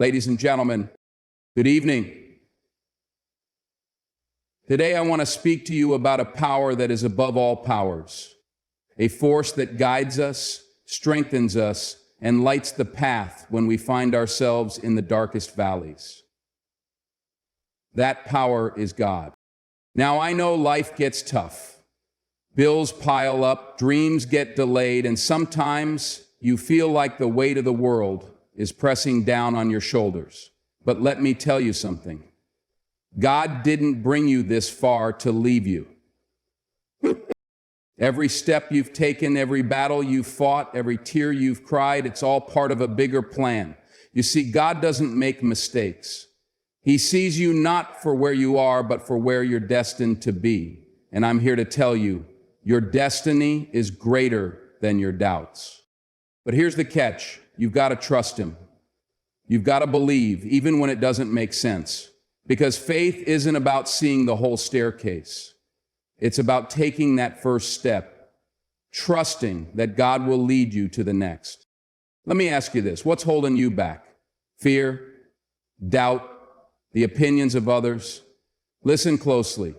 Ladies and gentlemen, good evening. Today I want to speak to you about a power that is above all powers, a force that guides us, strengthens us, and lights the path when we find ourselves in the darkest valleys. That power is God. Now I know life gets tough. Bills pile up, dreams get delayed, and sometimes you feel like the weight of the world is pressing down on your shoulders. But let me tell you something. God didn't bring you this far to leave you. Every step you've taken, every battle you've fought, every tear you've cried, it's all part of a bigger plan. You see, God doesn't make mistakes. He sees you not for where you are, but for where you're destined to be. And I'm here to tell you, your destiny is greater than your doubts. But here's the catch. You've got to trust Him. You've got to believe, even when it doesn't make sense. Because faith isn't about seeing the whole staircase. It's about taking that first step, trusting that God will lead you to the next. Let me ask you this. What's holding you back? Fear, doubt, the opinions of others? Listen closely.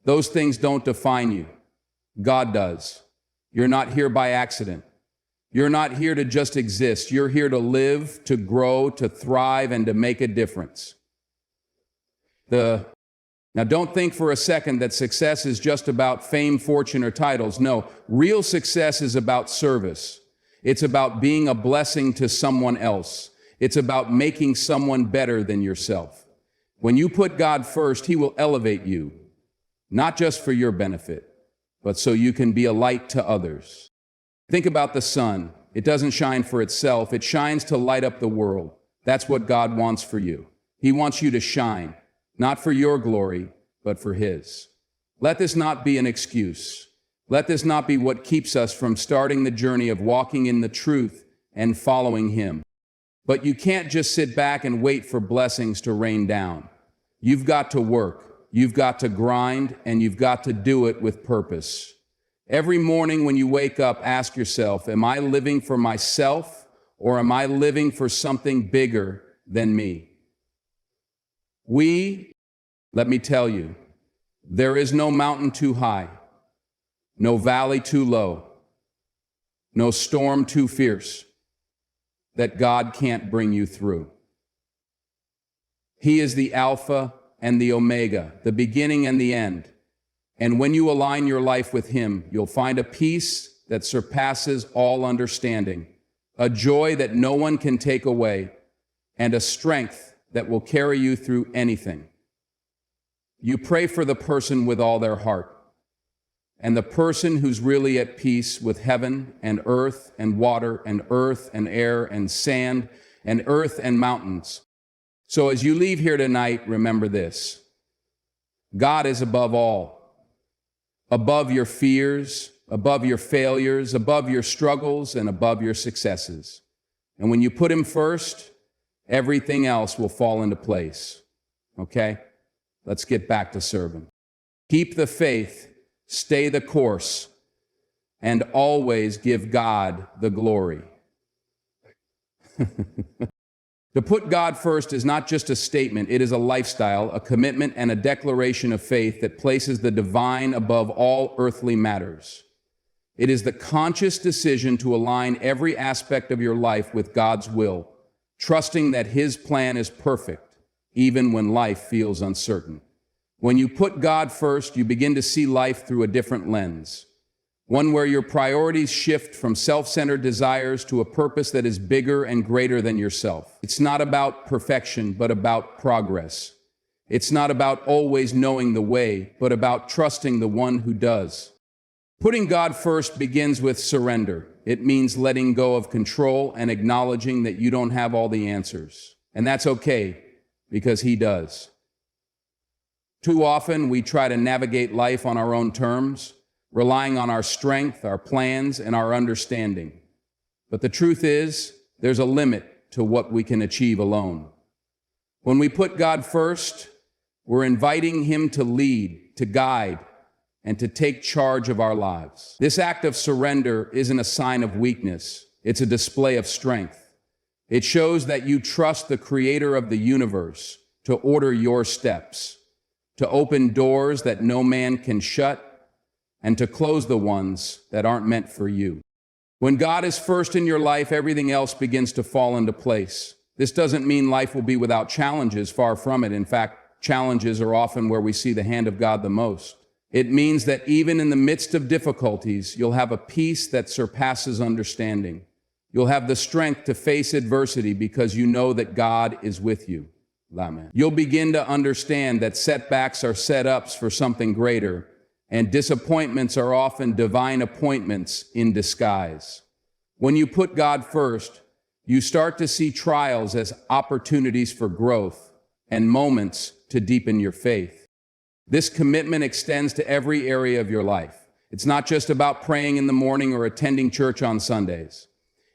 Those things don't define you. God does. You're not here by accident. You're not here to just exist. You're here to live, to grow, to thrive, and to make a difference. Now, don't think for a second that success is just about fame, fortune, or titles. No, real success is about service. It's about being a blessing to someone else. It's about making someone better than yourself. When you put God first, He will elevate you, not just for your benefit, but so you can be a light to others. Think about the sun. It doesn't shine for itself. It shines to light up the world. That's what God wants for you. He wants you to shine, not for your glory, but for His. Let this not be an excuse. Let this not be what keeps us from starting the journey of walking in the truth and following Him. But you can't just sit back and wait for blessings to rain down. You've got to work, you've got to grind, and you've got to do it with purpose. Every morning when you wake up, ask yourself, am I living for myself or am I living for something bigger than me? Let me tell you, there is no mountain too high, no valley too low, no storm too fierce that God can't bring you through. He is the Alpha and the Omega, the beginning and the end. And when you align your life with Him, you'll find a peace that surpasses all understanding, a joy that no one can take away, and a strength that will carry you through anything. You pray for the person with all their heart, and the person who's really at peace with heaven and earth and water and earth and air and sand and earth and mountains. So as you leave here tonight, remember this. God is above all. Above your fears, above your failures, above your struggles, and above your successes. And when you put Him first, everything else will fall into place. Okay? Let's get back to serving. Keep the faith, stay the course, and always give God the glory. To put God first is not just a statement, it is a lifestyle, a commitment, and a declaration of faith that places the divine above all earthly matters. It is the conscious decision to align every aspect of your life with God's will, trusting that His plan is perfect, even when life feels uncertain. When you put God first, you begin to see life through a different lens. One where your priorities shift from self-centered desires to a purpose that is bigger and greater than yourself. It's not about perfection, but about progress. It's not about always knowing the way, but about trusting the one who does. Putting God first begins with surrender. It means letting go of control and acknowledging that you don't have all the answers. And that's okay, because He does. Too often, we try to navigate life on our own terms, relying on our strength, our plans, and our understanding. But the truth is, there's a limit to what we can achieve alone. When we put God first, we're inviting Him to lead, to guide, and to take charge of our lives. This act of surrender isn't a sign of weakness. It's a display of strength. It shows that you trust the creator of the universe to order your steps, to open doors that no man can shut, and to close the ones that aren't meant for you. When God is first in your life, everything else begins to fall into place. This doesn't mean life will be without challenges, far from it. In fact, challenges are often where we see the hand of God the most. It means that even in the midst of difficulties, you'll have a peace that surpasses understanding. You'll have the strength to face adversity because you know that God is with you. Amen. You'll begin to understand that setbacks are setups for something greater, and disappointments are often divine appointments in disguise. When you put God first, you start to see trials as opportunities for growth and moments to deepen your faith. This commitment extends to every area of your life. It's not just about praying in the morning or attending church on Sundays.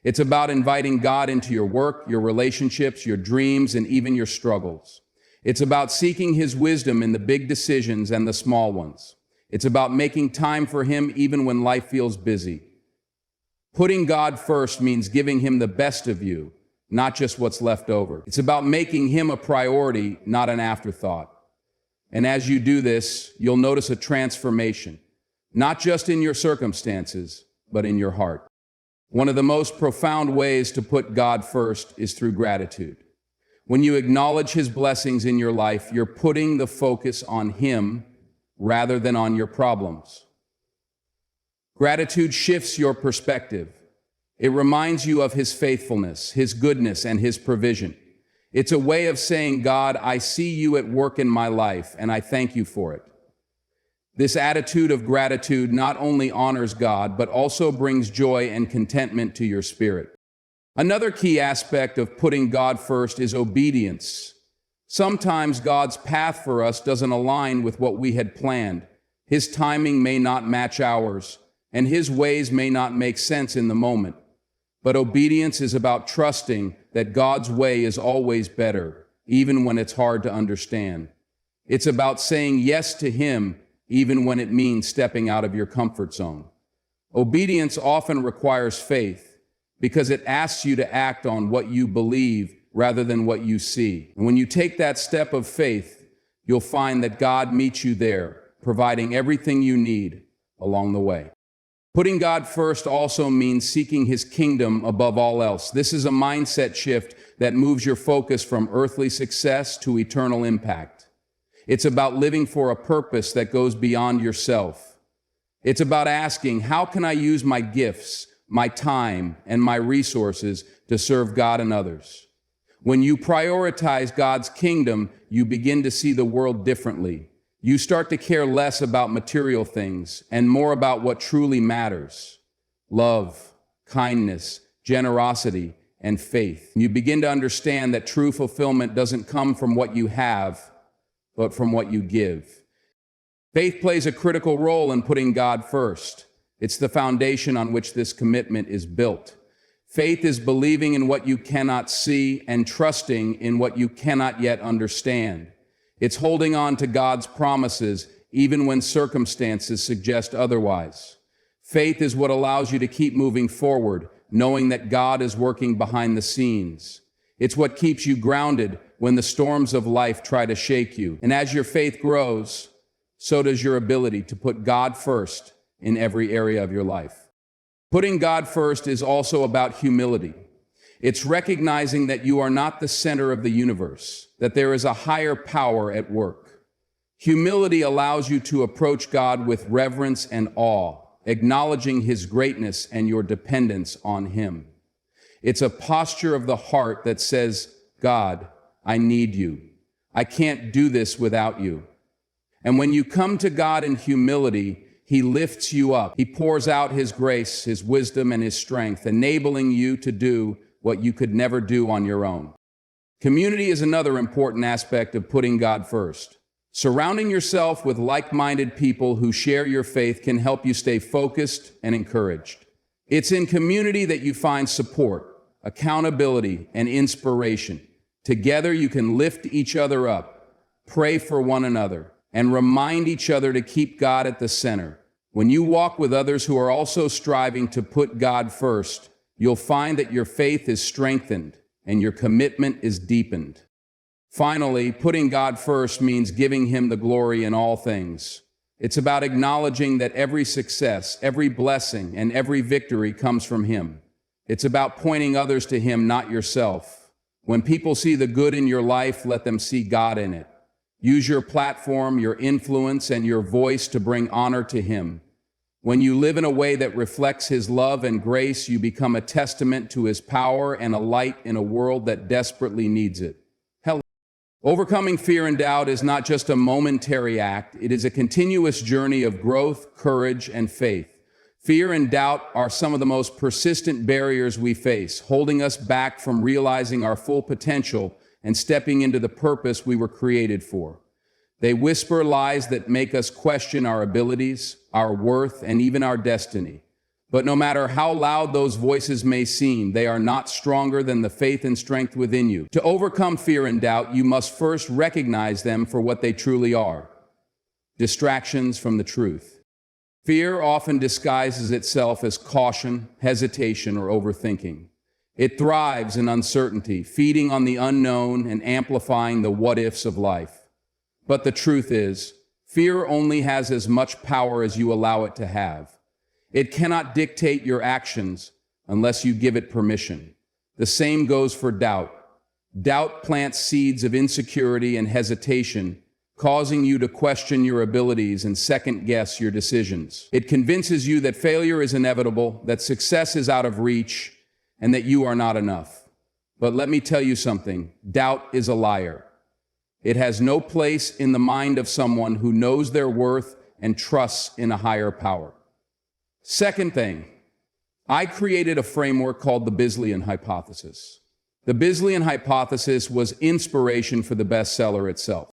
It's about inviting God into your work, your relationships, your dreams, and even your struggles. It's about seeking His wisdom in the big decisions and the small ones. It's about making time for Him even when life feels busy. Putting God first means giving Him the best of you, not just what's left over. It's about making Him a priority, not an afterthought. And as you do this, you'll notice a transformation, not just in your circumstances, but in your heart. One of the most profound ways to put God first is through gratitude. When you acknowledge His blessings in your life, you're putting the focus on Him rather than on your problems. Gratitude shifts your perspective. It reminds you of His faithfulness, His goodness, and His provision. It's a way of saying, God, I see you at work in my life, and I thank you for it. This attitude of gratitude not only honors God, but also brings joy and contentment to your spirit. Another key aspect of putting God first is obedience. Sometimes God's path for us doesn't align with what we had planned. His timing may not match ours, and His ways may not make sense in the moment. But obedience is about trusting that God's way is always better, even when it's hard to understand. It's about saying yes to Him, even when it means stepping out of your comfort zone. Obedience often requires faith because it asks you to act on what you believe rather than what you see. And when you take that step of faith, you'll find that God meets you there, providing everything you need along the way. Putting God first also means seeking His kingdom above all else. This is a mindset shift that moves your focus from earthly success to eternal impact. It's about living for a purpose that goes beyond yourself. It's about asking, how can I use my gifts, my time, and my resources to serve God and others? When you prioritize God's kingdom, you begin to see the world differently. You start to care less about material things and more about what truly matters: love, kindness, generosity, and faith. You begin to understand that true fulfillment doesn't come from what you have, but from what you give. Faith plays a critical role in putting God first. It's the foundation on which this commitment is built. Faith is believing in what you cannot see and trusting in what you cannot yet understand. It's holding on to God's promises even when circumstances suggest otherwise. Faith is what allows you to keep moving forward, knowing that God is working behind the scenes. It's what keeps you grounded when the storms of life try to shake you. And as your faith grows, so does your ability to put God first in every area of your life. Putting God first is also about humility. It's recognizing that you are not the center of the universe, that there is a higher power at work. Humility allows you to approach God with reverence and awe, acknowledging His greatness and your dependence on Him. It's a posture of the heart that says, God, I need you. I can't do this without you. And when you come to God in humility, He lifts you up. He pours out His grace, His wisdom, and His strength, enabling you to do what you could never do on your own. Community is another important aspect of putting God first. Surrounding yourself with like-minded people who share your faith can help you stay focused and encouraged. It's in community that you find support, accountability, and inspiration. Together, you can lift each other up, pray for one another, and remind each other to keep God at the center. When you walk with others who are also striving to put God first, you'll find that your faith is strengthened and your commitment is deepened. Finally, putting God first means giving Him the glory in all things. It's about acknowledging that every success, every blessing, and every victory comes from Him. It's about pointing others to Him, not yourself. When people see the good in your life, let them see God in it. Use your platform, your influence, and your voice to bring honor to Him. When you live in a way that reflects His love and grace, you become a testament to His power and a light in a world that desperately needs it. Overcoming fear and doubt is not just a momentary act, it is a continuous journey of growth, courage, and faith. Fear and doubt are some of the most persistent barriers we face, holding us back from realizing our full potential and stepping into the purpose we were created for. They whisper lies that make us question our abilities, our worth, and even our destiny. But no matter how loud those voices may seem, they are not stronger than the faith and strength within you. To overcome fear and doubt, you must first recognize them for what they truly are: distractions from the truth. Fear often disguises itself as caution, hesitation, or overthinking. It thrives in uncertainty, feeding on the unknown and amplifying the what-ifs of life. But the truth is, fear only has as much power as you allow it to have. It cannot dictate your actions unless you give it permission. The same goes for doubt. Doubt plants seeds of insecurity and hesitation, causing you to question your abilities and second-guess your decisions. It convinces you that failure is inevitable, that success is out of reach, and that you are not enough. But let me tell you something, doubt is a liar. It has no place in the mind of someone who knows their worth and trusts in a higher power. Second thing, I created a framework called the Bisleyan hypothesis. The Bisleyan hypothesis was inspiration for the bestseller itself.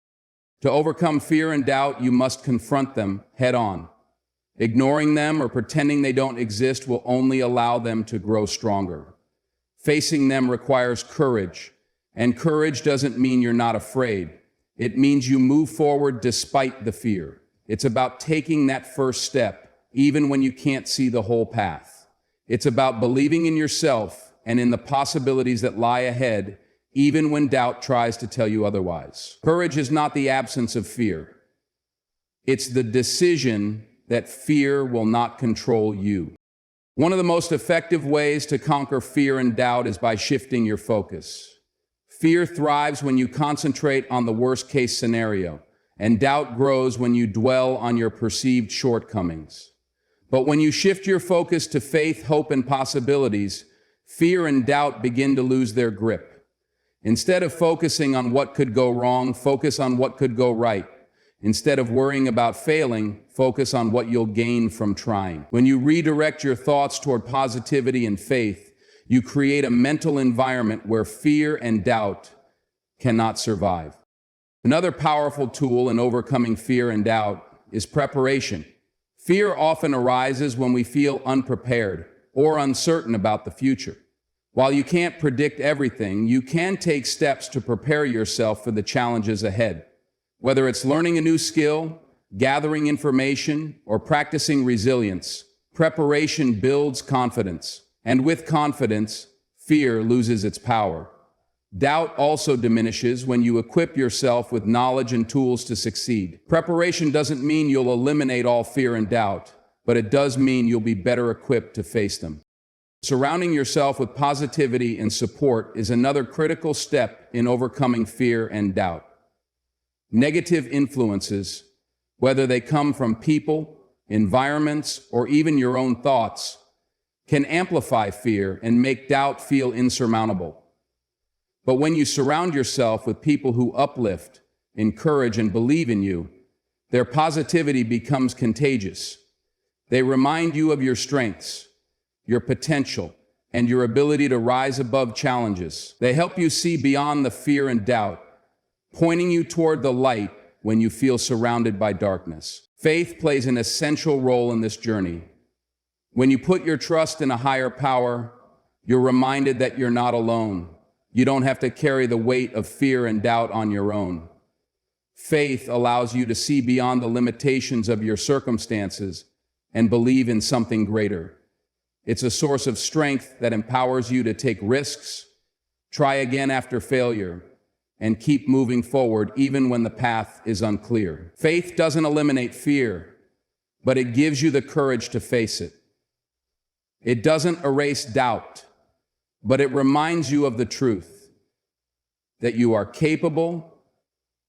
To overcome fear and doubt, you must confront them head on. Ignoring them or pretending they don't exist will only allow them to grow stronger. Facing them requires courage, and courage doesn't mean you're not afraid. It means you move forward despite the fear. It's about taking that first step, even when you can't see the whole path. It's about believing in yourself and in the possibilities that lie ahead, even when doubt tries to tell you otherwise. Courage is not the absence of fear. It's the decision that fear will not control you. One of the most effective ways to conquer fear and doubt is by shifting your focus. Fear thrives when you concentrate on the worst-case scenario, and doubt grows when you dwell on your perceived shortcomings. But when you shift your focus to faith, hope, and possibilities, fear and doubt begin to lose their grip. Instead of focusing on what could go wrong, focus on what could go right. Instead of worrying about failing, focus on what you'll gain from trying. When you redirect your thoughts toward positivity and faith, you create a mental environment where fear and doubt cannot survive. Another powerful tool in overcoming fear and doubt is preparation. Fear often arises when we feel unprepared or uncertain about the future. While you can't predict everything, you can take steps to prepare yourself for the challenges ahead. Whether it's learning a new skill, gathering information, or practicing resilience, preparation builds confidence. And with confidence, fear loses its power. Doubt also diminishes when you equip yourself with knowledge and tools to succeed. Preparation doesn't mean you'll eliminate all fear and doubt, but it does mean you'll be better equipped to face them. Surrounding yourself with positivity and support is another critical step in overcoming fear and doubt. Negative influences, whether they come from people, environments, or even your own thoughts, can amplify fear and make doubt feel insurmountable. But when you surround yourself with people who uplift, encourage, and believe in you, their positivity becomes contagious. They remind you of your strengths, your potential, and your ability to rise above challenges. They help you see beyond the fear and doubt, pointing you toward the light when you feel surrounded by darkness. Faith plays an essential role in this journey. When you put your trust in a higher power, you're reminded that you're not alone. You don't have to carry the weight of fear and doubt on your own. Faith allows you to see beyond the limitations of your circumstances and believe in something greater. It's a source of strength that empowers you to take risks, Try again after failure, and keep moving forward even when the path is unclear. Faith doesn't eliminate fear, but it gives you the courage to face it. It doesn't erase doubt, but it reminds you of the truth that you are capable,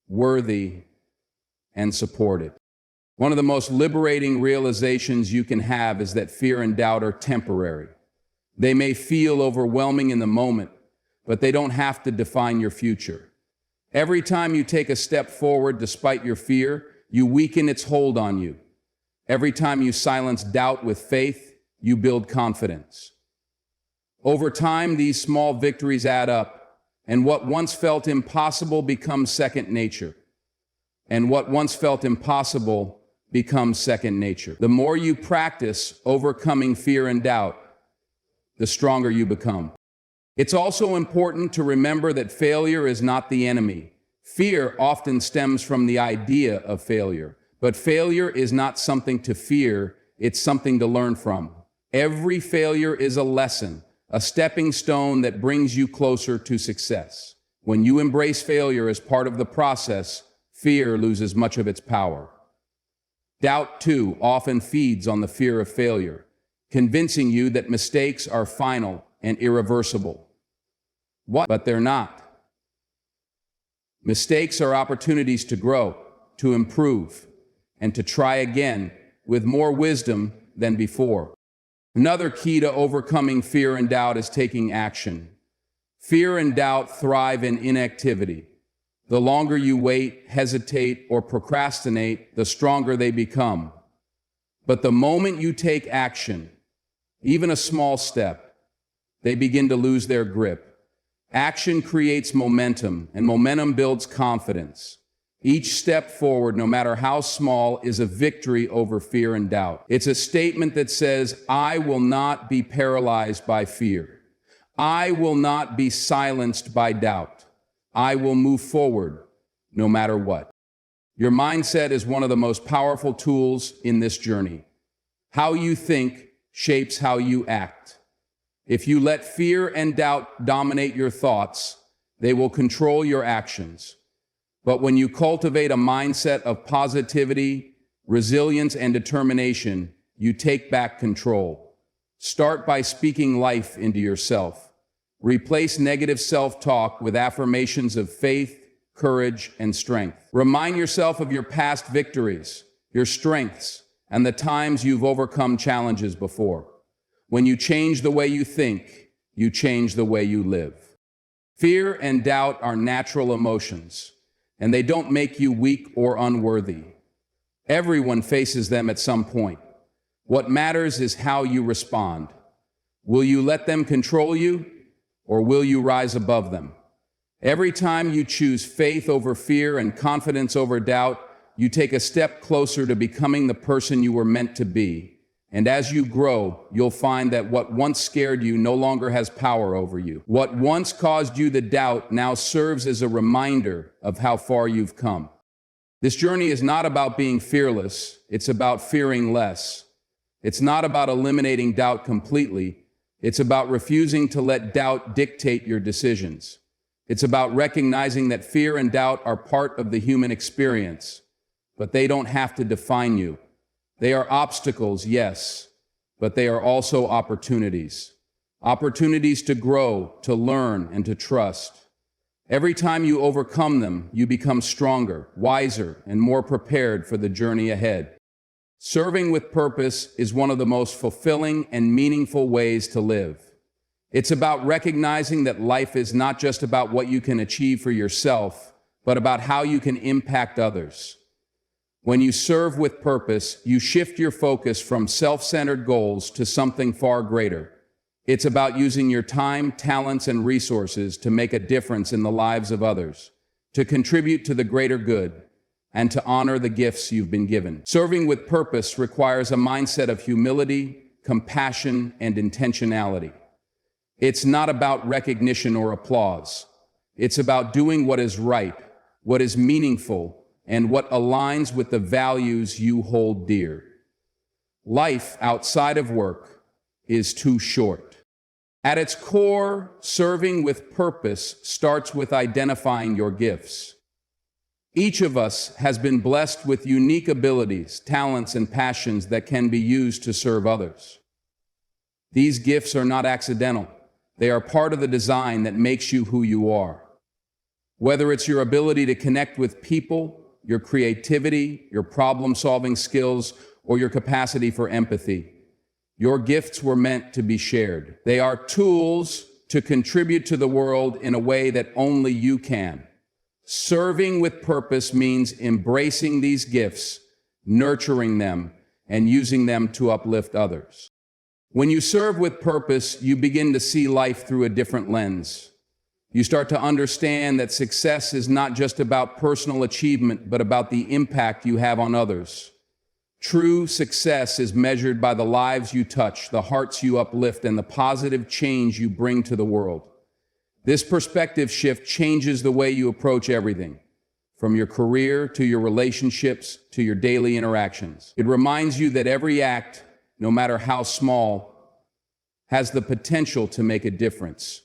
worthy, and supported. One of the most liberating realizations you can have is that fear and doubt are temporary. They may feel overwhelming in the moment, but they don't have to define your future. Every time you take a step forward despite your fear, you weaken its hold on you. Every time you silence doubt with faith, you build confidence. Over time, these small victories add up, and what once felt impossible becomes second nature. And what once felt impossible becomes second nature. The more you practice overcoming fear and doubt, the stronger you become. It's also important to remember that failure is not the enemy. Fear often stems from the idea of failure, but failure is not something to fear, it's something to learn from. Every failure is a lesson, a stepping stone that brings you closer to success. When you embrace failure as part of the process, fear loses much of its power. Doubt, too, often feeds on the fear of failure, convincing you that mistakes are final and irreversible. But they're not. Mistakes are opportunities to grow, to improve, and to try again with more wisdom than before. Another key to overcoming fear and doubt is taking action. Fear and doubt thrive in inactivity. The longer you wait, hesitate, or procrastinate, the stronger they become. But the moment you take action, even a small step, they begin to lose their grip. Action creates momentum, and momentum builds confidence. Each step forward, no matter how small, is a victory over fear and doubt. It's a statement that says, I will not be paralyzed by fear. I will not be silenced by doubt. I will move forward no matter what. Your mindset is one of the most powerful tools in this journey. How you think shapes how you act. If you let fear and doubt dominate your thoughts, they will control your actions. But when you cultivate a mindset of positivity, resilience, and determination, you take back control. Start by speaking life into yourself. Replace negative self-talk with affirmations of faith, courage, and strength. Remind yourself of your past victories, your strengths, and the times you've overcome challenges before. When you change the way you think, you change the way you live. Fear and doubt are natural emotions, and they don't make you weak or unworthy. Everyone faces them at some point. What matters is how you respond. Will you let them control you, or will you rise above them? Every time you choose faith over fear and confidence over doubt, you take a step closer to becoming the person you were meant to be. And as you grow, you'll find that what once scared you no longer has power over you. What once caused you the doubt now serves as a reminder of how far you've come. This journey is not about being fearless, it's about fearing less. It's not about eliminating doubt completely. It's about refusing to let doubt dictate your decisions. It's about recognizing that fear and doubt are part of the human experience, but they don't have to define you. They are obstacles, yes, but they are also opportunities. Opportunities to grow, to learn, and to trust. Every time you overcome them, you become stronger, wiser, and more prepared for the journey ahead. Serving with purpose is one of the most fulfilling and meaningful ways to live. It's about recognizing that life is not just about what you can achieve for yourself, but about how you can impact others. When you serve with purpose, you shift your focus from self-centered goals to something far greater. It's about using your time, talents, and resources to make a difference in the lives of others, to contribute to the greater good, and to honor the gifts you've been given. Serving with purpose requires a mindset of humility, compassion, and intentionality. It's not about recognition or applause. It's about doing what is right, what is meaningful, and what aligns with the values you hold dear. Life outside of work is too short. At its core, serving with purpose starts with identifying your gifts. Each of us has been blessed with unique abilities, talents, and passions that can be used to serve others. These gifts are not accidental. They are part of the design that makes you who you are. Whether it's your ability to connect with people, your creativity, your problem-solving skills, or your capacity for empathy, your gifts were meant to be shared. They are tools to contribute to the world in a way that only you can. Serving with purpose means embracing these gifts, nurturing them, and using them to uplift others. When you serve with purpose, you begin to see life through a different lens. You start to understand that success is not just about personal achievement, but about the impact you have on others. True success is measured by the lives you touch, the hearts you uplift, and the positive change you bring to the world. This perspective shift changes the way you approach everything, from your career to your relationships to your daily interactions. It reminds you that every act, no matter how small, has the potential to make a difference.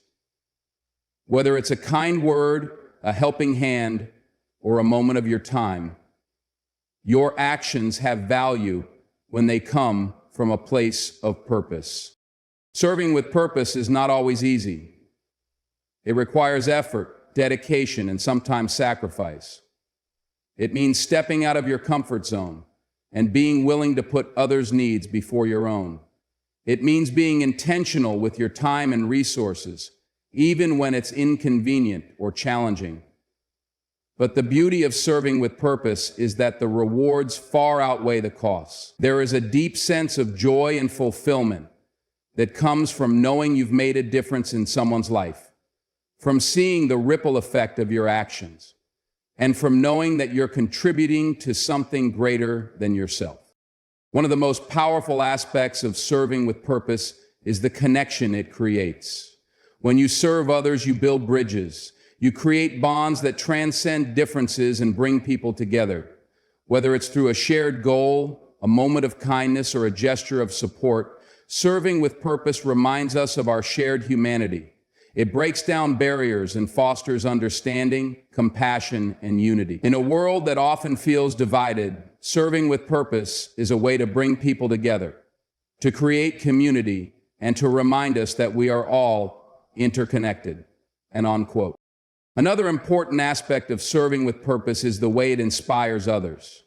Whether it's a kind word, a helping hand, or a moment of your time, your actions have value when they come from a place of purpose. Serving with purpose is not always easy. It requires effort, dedication, and sometimes sacrifice. It means stepping out of your comfort zone and being willing to put others' needs before your own. It means being intentional with your time and resources, even when it's inconvenient or challenging. But the beauty of serving with purpose is that the rewards far outweigh the costs. There is a deep sense of joy and fulfillment that comes from knowing you've made a difference in someone's life, from seeing the ripple effect of your actions, and from knowing that you're contributing to something greater than yourself. One of the most powerful aspects of serving with purpose is the connection it creates. When you serve others, you build bridges. You create bonds that transcend differences and bring people together. Whether it's through a shared goal, a moment of kindness, or a gesture of support, serving with purpose reminds us of our shared humanity. It breaks down barriers and fosters understanding, compassion, and unity. In a world that often feels divided, serving with purpose is a way to bring people together, to create community, and to remind us that we are all interconnected. And on quote. Another important aspect of serving with purpose is the way it inspires others.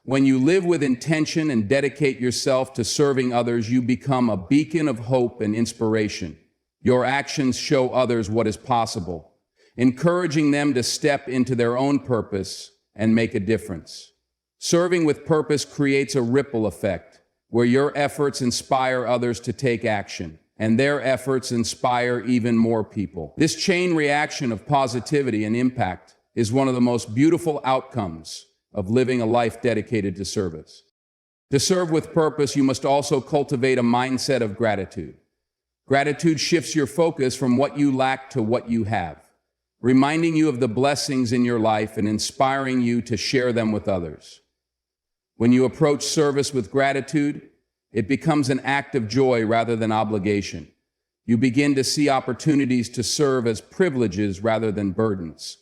When you live with intention and dedicate yourself to serving others, you become a beacon of hope and inspiration. Your actions show others what is possible, encouraging them to step into their own purpose and make a difference. Serving with purpose creates a ripple effect, where your efforts inspire others to take action, and their efforts inspire even more people. This chain reaction of positivity and impact is one of the most beautiful outcomes of living a life dedicated to service. To serve with purpose, you must also cultivate a mindset of gratitude. Gratitude shifts your focus from what you lack to what you have, reminding you of the blessings in your life and inspiring you to share them with others. When you approach service with gratitude, it becomes an act of joy rather than obligation. You begin to see opportunities to serve as privileges rather than burdens,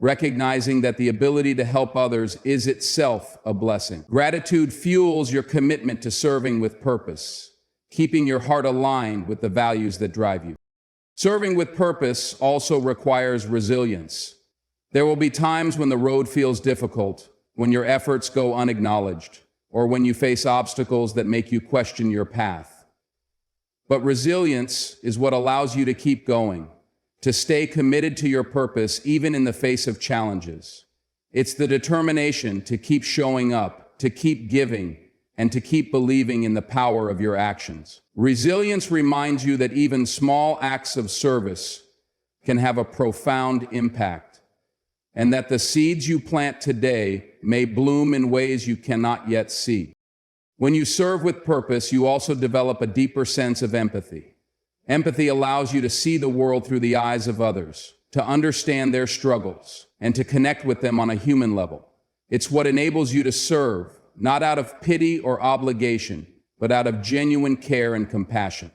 recognizing that the ability to help others is itself a blessing. Gratitude fuels your commitment to serving with purpose, keeping your heart aligned with the values that drive you. Serving with purpose also requires resilience. There will be times when the road feels difficult, when your efforts go unacknowledged, or when you face obstacles that make you question your path. But resilience is what allows you to keep going, to stay committed to your purpose even in the face of challenges. It's the determination to keep showing up, to keep giving, and to keep believing in the power of your actions. Resilience reminds you that even small acts of service can have a profound impact, and that the seeds you plant today may bloom in ways you cannot yet see. When you serve with purpose, you also develop a deeper sense of empathy. Empathy allows you to see the world through the eyes of others, to understand their struggles, and to connect with them on a human level. It's what enables you to serve, not out of pity or obligation, but out of genuine care and compassion.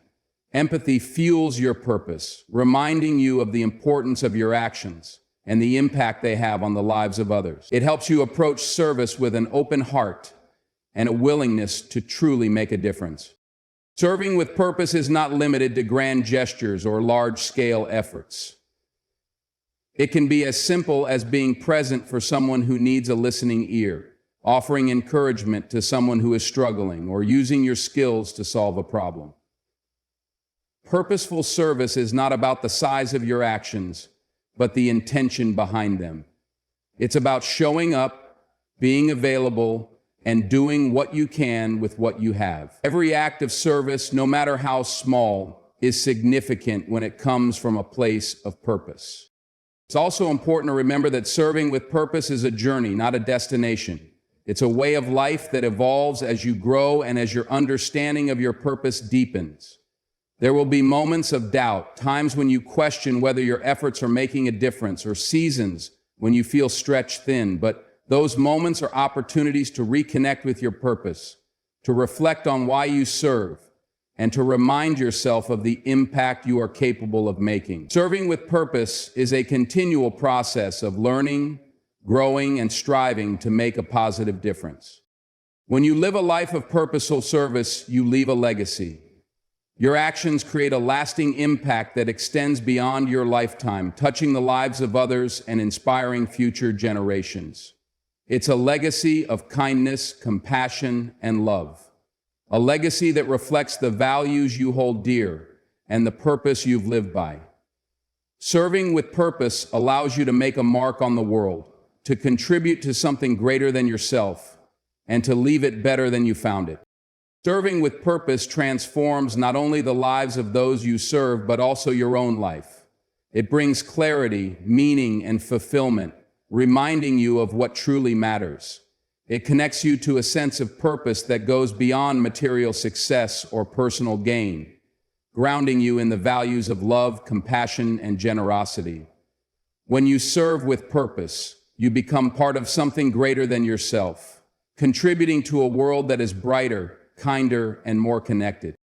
Empathy fuels your purpose, reminding you of the importance of your actions and the impact they have on the lives of others. It helps you approach service with an open heart and a willingness to truly make a difference. Serving with purpose is not limited to grand gestures or large-scale efforts. It can be as simple as being present for someone who needs a listening ear, offering encouragement to someone who is struggling, or using your skills to solve a problem. Purposeful service is not about the size of your actions, but the intention behind them. It's about showing up, being available, and doing what you can with what you have. Every act of service, no matter how small, is significant when it comes from a place of purpose. It's also important to remember that serving with purpose is a journey, not a destination. It's a way of life that evolves as you grow and as your understanding of your purpose deepens. There will be moments of doubt, times when you question whether your efforts are making a difference, or seasons when you feel stretched thin, but those moments are opportunities to reconnect with your purpose, to reflect on why you serve, and to remind yourself of the impact you are capable of making. Serving with purpose is a continual process of learning, growing, and striving to make a positive difference. When you live a life of purposeful service, you leave a legacy. Your actions create a lasting impact that extends beyond your lifetime, touching the lives of others and inspiring future generations. It's a legacy of kindness, compassion, and love. A legacy that reflects the values you hold dear and the purpose you've lived by. Serving with purpose allows you to make a mark on the world, to contribute to something greater than yourself, and to leave it better than you found it. Serving with purpose transforms not only the lives of those you serve, but also your own life. It brings clarity, meaning, and fulfillment, reminding you of what truly matters. It connects you to a sense of purpose that goes beyond material success or personal gain, grounding you in the values of love, compassion, and generosity. When you serve with purpose, you become part of something greater than yourself, contributing to a world that is brighter, kinder, and more connected.